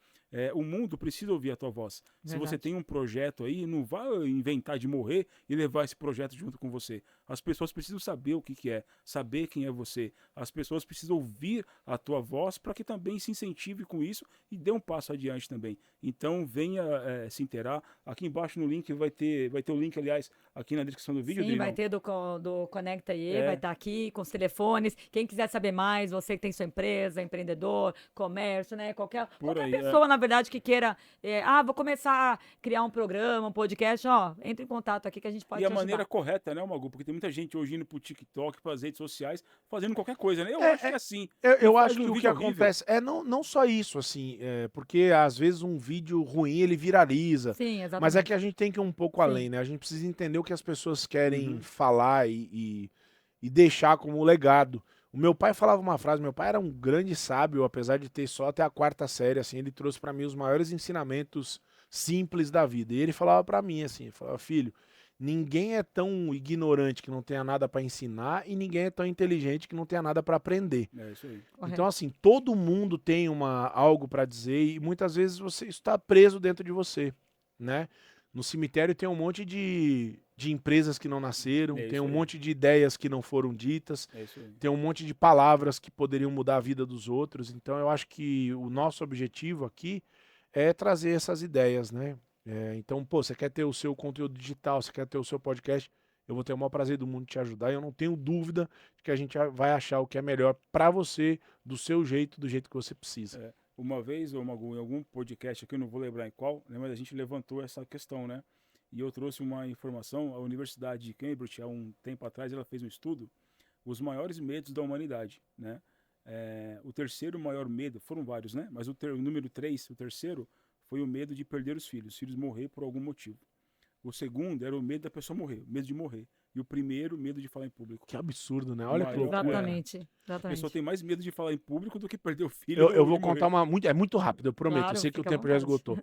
O mundo precisa ouvir a tua voz. Se Verdade. você tem um projeto aí, não vai inventar de morrer e levar esse projeto junto com você. As pessoas precisam saber o que é, saber quem é você. As pessoas precisam ouvir a tua voz para que também se incentive com isso e dê um passo adiante também. Então venha se inteirar. Aqui embaixo no link vai ter o link, aliás, aqui na descrição do vídeo. Sim, Adriano. vai ter do Conecta IE, É. vai estar aqui com os telefones. Quem quiser saber mais, você que tem sua empresa, empreendedor, comércio, né? Qualquer aí, pessoa, na verdade, que queira. Vou começar a criar um programa, um podcast, entre em contato aqui que a gente pode E a te ajudar. maneira correta, né, Magu? Porque tem muita gente hoje indo pro TikTok, pras redes sociais, fazendo qualquer coisa, né? Eu acho que é assim. Eu Faz acho um que o que vídeo horrível. acontece não só isso, assim, porque às vezes um vídeo ruim ele viraliza. Sim, exatamente. Mas é que a gente tem que ir um pouco Sim. além, né? A gente precisa entender o que as pessoas querem Uhum. falar e deixar como legado. O meu pai falava uma frase, meu pai era um grande sábio, apesar de ter só até a 4ª série, assim, ele trouxe para mim os maiores ensinamentos simples da vida. E ele falava para mim assim, ele falava, filho, ninguém é tão ignorante que não tenha nada para ensinar e ninguém é tão inteligente que não tenha nada para aprender. É isso aí. Correto. Então, assim, todo mundo tem algo para dizer e muitas vezes você está preso dentro de você, né? No cemitério tem um monte de empresas que não nasceram, É isso tem um aí. monte de ideias que não foram ditas, É isso aí. tem um monte de palavras que poderiam mudar a vida dos outros. Então, eu acho que o nosso objetivo aqui é trazer essas ideias, né? Então, pô, você quer ter o seu conteúdo digital, você quer ter o seu podcast, eu vou ter o maior prazer do mundo te ajudar, e eu não tenho dúvida de que a gente vai achar o que é melhor pra você, do seu jeito, do jeito que você precisa. Uma vez, ô Magu, em algum podcast aqui, eu não vou lembrar em qual, né, mas a gente levantou essa questão, né? E eu trouxe uma informação, a Universidade de Cambridge, há um tempo atrás, ela fez um estudo, os maiores medos da humanidade, né? O terceiro maior medo, foram vários, né? Mas o número 3, o terceiro, foi o medo de perder os filhos morrer por algum motivo. O segundo era o medo da pessoa morrer, o medo de morrer. E o primeiro, medo de falar em público. Que absurdo, né? Olha que loucura. Exatamente. A pessoa tem mais medo de falar em público do que perder o filho. Eu vou contar é muito rápido, eu prometo. Claro, eu sei que o fica à tempo já vontade. esgotou.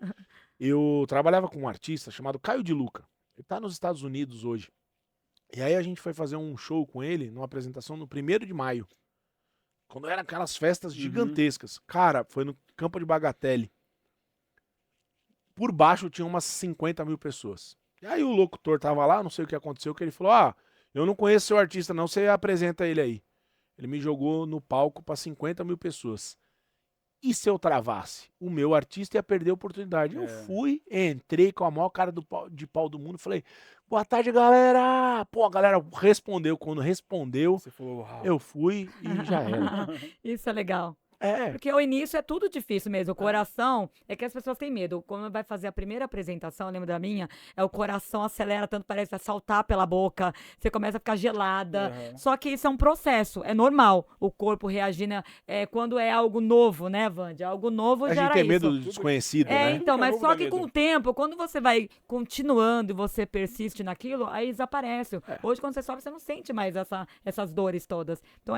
Eu trabalhava com um artista chamado Caio de Luca. Ele tá nos Estados Unidos hoje. E aí a gente foi fazer um show com ele, numa apresentação no 1º de maio. Quando eram aquelas festas gigantescas. Cara, foi no Campo de Bagatelle. Por baixo tinha umas 50 mil pessoas. E aí o locutor tava lá, não sei o que aconteceu, que ele falou, eu não conheço seu artista não, você apresenta ele aí. Ele me jogou no palco para 50 mil pessoas. E se eu travasse? O meu artista ia perder a oportunidade. Eu fui, entrei com a maior cara de pau do mundo, falei, boa tarde, galera! Pô, a galera respondeu. Quando respondeu, você falou, uau. Eu fui e já era. Isso é legal. É. Porque o início é tudo difícil mesmo. O coração é que as pessoas têm medo. Quando vai fazer a primeira apresentação, eu lembro da minha, o coração acelera tanto, parece saltar pela boca, você começa a ficar gelada. Só que isso é um processo, é normal. O corpo reagindo quando é algo novo, né, Wandy? Algo novo A já gente era tem isso. medo do desconhecido, né? Então, mas novo só dá que medo. com o tempo, quando você vai continuando e você persiste naquilo, aí desaparece. Hoje, quando você sobe, você não sente mais essas dores todas. Então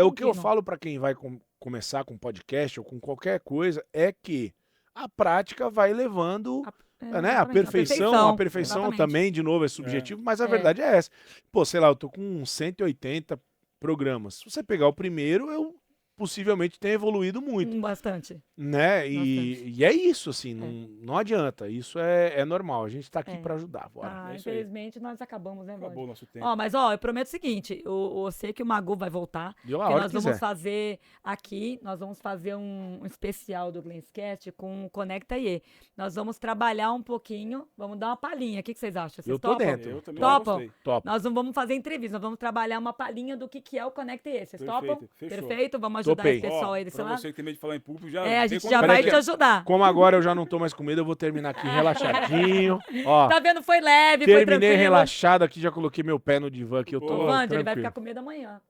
O que eu falo pra quem vai começar com podcast ou com qualquer coisa é que a prática vai levando né, a perfeição. A perfeição exatamente. também, de novo, é subjetivo, mas a verdade é essa. Pô, sei lá, eu tô com 180 programas. Se você pegar o primeiro, eu possivelmente tenha evoluído muito. Bastante. Né? E é isso, assim, não adianta. Isso é normal. A gente tá aqui pra ajudar. Bora. Infelizmente, nós acabamos, né, Wandy? Acabou o nosso tempo. Mas eu prometo o seguinte, eu sei que o Magu vai voltar, Deu a porque hora nós que vamos quiser. fazer aqui, nós vamos fazer um especial do Glenscast com o Conecta IE. Nós vamos trabalhar um pouquinho, vamos dar uma palhinha. O que vocês acham? Vocês Eu tô topam? dentro. Eu também Topam? gostei. Top. Nós não vamos fazer entrevista, nós vamos trabalhar uma palhinha do que é o Conecta IE. Vocês topam? Fechou. Perfeito? Vamos ajudar Topei. esse pessoal aí desse Pra lado? você que tem medo de falar em público, já A vem gente com já a vai Peraí te que- ajudar. Como agora eu já não tô mais com medo, eu vou terminar aqui relaxadinho. Ó, Tá vendo? Foi leve, foi terminei tranquilo. relaxado aqui, já coloquei meu pé no divã aqui, eu tô Boa. Wandy, ele vai tranquilo. ficar com medo amanhã.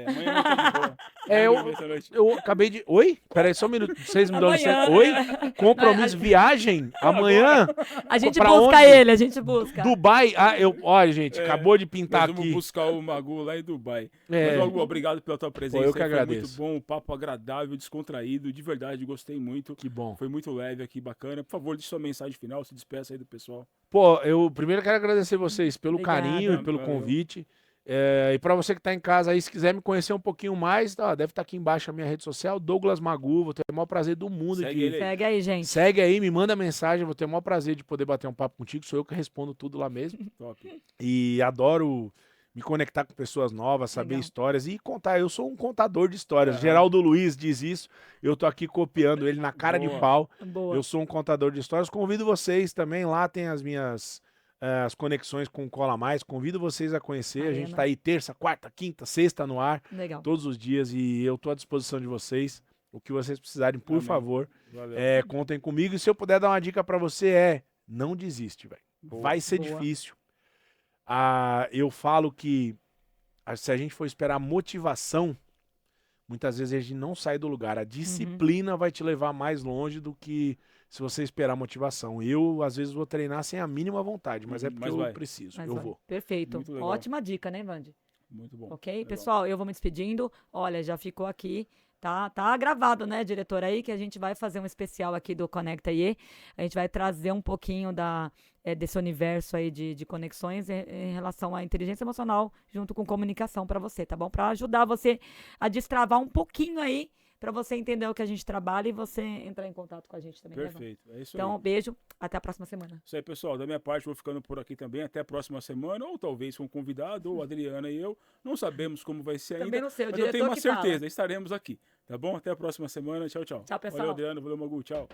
Amanhã não tá de boa. É, Amanhã essa noite. Eu acabei de... Oi? Peraí, só um minuto. Vocês me dão Amanhã, licença. Oi? né? Compromisso, viagem? Amanhã? A gente Pra busca onde? ele, a gente busca. Dubai? Olha, gente, acabou de pintar Nós vamos aqui. buscar o Magu lá em Dubai. É. Mas, Magu, obrigado pela tua presença. eu que Foi agradeço. muito bom, um papo agradável, descontraído, de verdade, gostei muito. Que bom. Foi muito leve aqui, bacana. Por favor, deixe sua mensagem final, se despeça aí do pessoal. Pô, eu primeiro quero agradecer vocês pelo Obrigada. carinho e pelo Valeu. convite. E pra você que tá em casa aí, se quiser me conhecer um pouquinho mais, deve estar aqui embaixo a minha rede social, Douglas Magu. Vou ter o maior prazer do mundo Segue de... ele aí. Segue aí, gente. Segue aí, me manda mensagem, vou ter o maior prazer de poder bater um papo contigo. Sou eu que respondo tudo lá mesmo. Top. E adoro me conectar com pessoas novas, saber Legal. histórias e contar. Eu sou um contador de histórias. Geraldo Luiz diz isso. Eu tô aqui copiando ele na cara de Boa. pau. Boa. Eu sou um contador de histórias. Convido vocês também. Lá tem as minhas as conexões com o Cola Mais. Convido vocês a conhecer. A gente Arena. tá aí terça, quarta, quinta, sexta no ar. Legal. Todos os dias. E eu tô à disposição de vocês. O que vocês precisarem, por Amém. favor, Valeu. contem comigo. E se eu puder dar uma dica pra você não desiste, velho. Boa. Vai ser Boa. difícil. Eu falo que se a gente for esperar motivação, muitas vezes a gente não sai do lugar. A disciplina vai te levar mais longe do que se você esperar motivação. Eu, às vezes, vou treinar sem a mínima vontade, mas é porque Mas eu vai. preciso. Mas eu vai. vou. Perfeito. Muito legal. Ótima dica, né, Wandy? Muito bom. Ok? Legal. Pessoal, eu vou me despedindo. Olha, já ficou aqui. Tá gravado, né, diretor, aí, que a gente vai fazer um especial aqui do Conecta IE. A gente vai trazer um pouquinho desse universo aí de conexões em relação à inteligência emocional junto com comunicação para você, tá bom? Para ajudar você a destravar um pouquinho aí, para você entender o que a gente trabalha e você entrar em contato com a gente também. né, Wandy? Perfeito. É isso Então, aí. beijo. Até a próxima semana. Isso aí, pessoal. Da minha parte, vou ficando por aqui também. Até a próxima semana, ou talvez com um convidado, ou a Adriana e eu. Não sabemos como vai ser Também ainda. não sei, o Mas eu tenho diretor uma que fala. certeza, estaremos aqui. Tá bom? Até a próxima semana. Tchau, tchau. Tchau, pessoal. Valeu, Adriana. Valeu, Magu. Tchau.